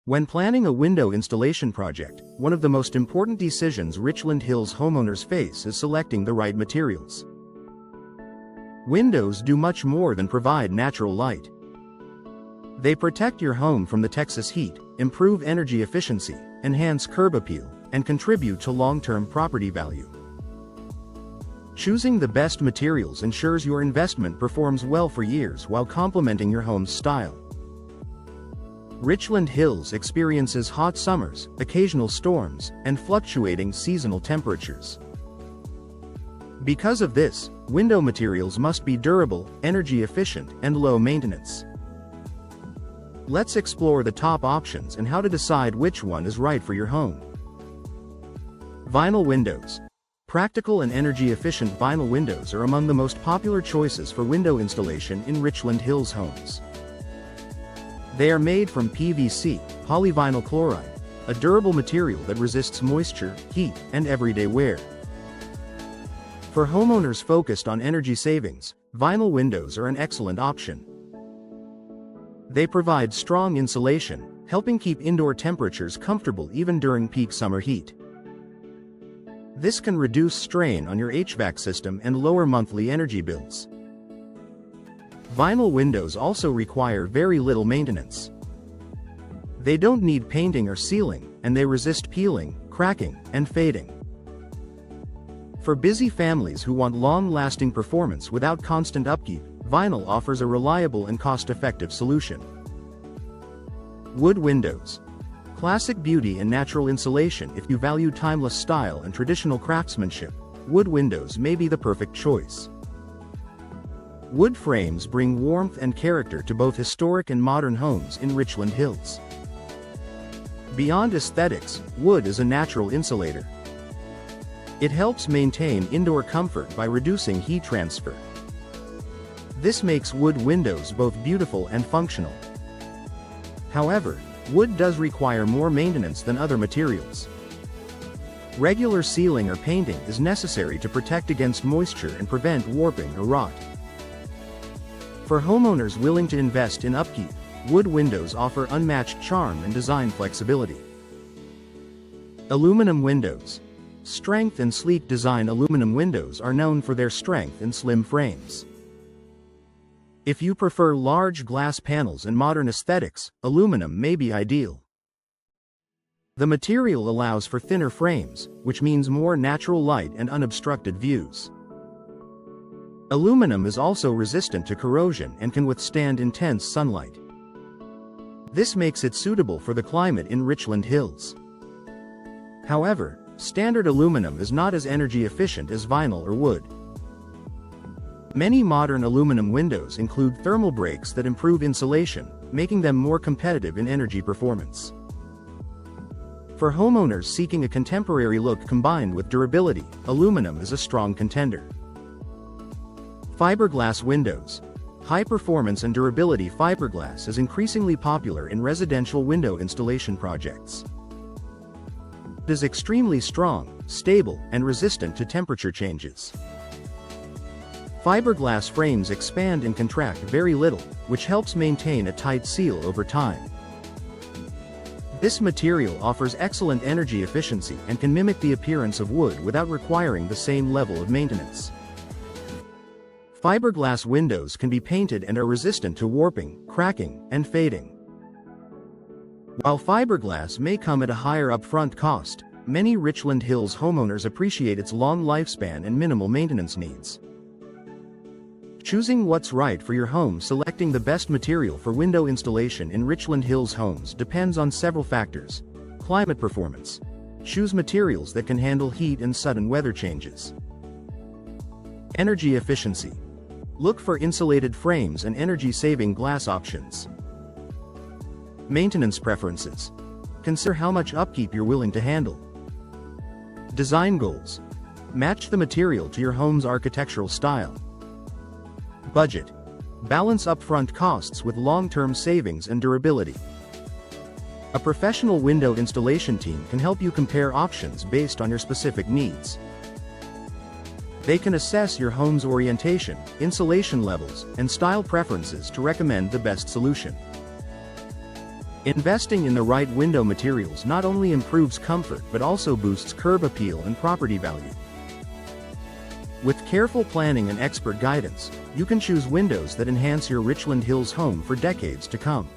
When planning a window installation project, one of the most important decisions Richland Hills homeowners face is selecting the right materials. Windows do much more than provide natural light. They protect your home from the Texas heat, improve energy efficiency, enhance curb appeal, and contribute to long-term property value. Choosing the best materials ensures your investment performs well for years while complementing your home's style. Richland Hills experiences hot summers, occasional storms, and fluctuating seasonal temperatures. Because of this, window materials must be durable, energy efficient, and low maintenance. Let's explore the top options and how to decide which one is right for your home. Vinyl windows. Practical and energy-efficient vinyl windows are among the most popular choices for window installation in Richland Hills homes. They are made from PVC, polyvinyl chloride, a durable material that resists moisture, heat, and everyday wear. For homeowners focused on energy savings, vinyl windows are an excellent option. They provide strong insulation, helping keep indoor temperatures comfortable even during peak summer heat. This can reduce strain on your HVAC system and lower monthly energy bills. Vinyl windows also require very little maintenance. They don't need painting or sealing, and they resist peeling, cracking, and fading. For busy families who want long-lasting performance without constant upkeep, vinyl offers a reliable and cost-effective solution. Wood windows. Classic beauty and natural insulation. If you value timeless style and traditional craftsmanship, wood windows may be the perfect choice. Wood frames bring warmth and character to both historic and modern homes in Richland Hills. Beyond aesthetics, wood is a natural insulator. It helps maintain indoor comfort by reducing heat transfer. This makes wood windows both beautiful and functional. However, wood does require more maintenance than other materials. Regular sealing or painting is necessary to protect against moisture and prevent warping or rot. For homeowners willing to invest in upkeep, wood windows offer unmatched charm and design flexibility. Aluminum windows. Strength and sleek design. Aluminum windows are known for their strength and slim frames. If you prefer large glass panels and modern aesthetics, aluminum may be ideal. The material allows for thinner frames, which means more natural light and unobstructed views. Aluminum is also resistant to corrosion and can withstand intense sunlight. This makes it suitable for the climate in Richland Hills. However, standard aluminum is not as energy efficient as vinyl or wood. Many modern aluminum windows include thermal breaks that improve insulation, making them more competitive in energy performance. For homeowners seeking a contemporary look combined with durability, aluminum is a strong contender. Fiberglass windows. High performance and durability. Fiberglass is increasingly popular in residential window installation projects. It is extremely strong, stable, and resistant to temperature changes. Fiberglass frames expand and contract very little, which helps maintain a tight seal over time. This material offers excellent energy efficiency and can mimic the appearance of wood without requiring the same level of maintenance. Fiberglass windows can be painted and are resistant to warping, cracking, and fading. While fiberglass may come at a higher upfront cost, many Richland Hills homeowners appreciate its long lifespan and minimal maintenance needs. Choosing what's right for your home. Selecting the best material for window installation in Richland Hills homes depends on several factors. Climate performance. Choose materials that can handle heat and sudden weather changes. Energy efficiency. Look for insulated frames and energy-saving glass options. Maintenance preferences. Consider how much upkeep you're willing to handle. Design goals. Match the material to your home's architectural style. Budget. Balance upfront costs with long-term savings and durability. A professional window installation team can help you compare options based on your specific needs. They can assess your home's orientation, insulation levels, and style preferences to recommend the best solution. Investing in the right window materials not only improves comfort but also boosts curb appeal and property value. With careful planning and expert guidance, you can choose windows that enhance your Richland Hills home for decades to come.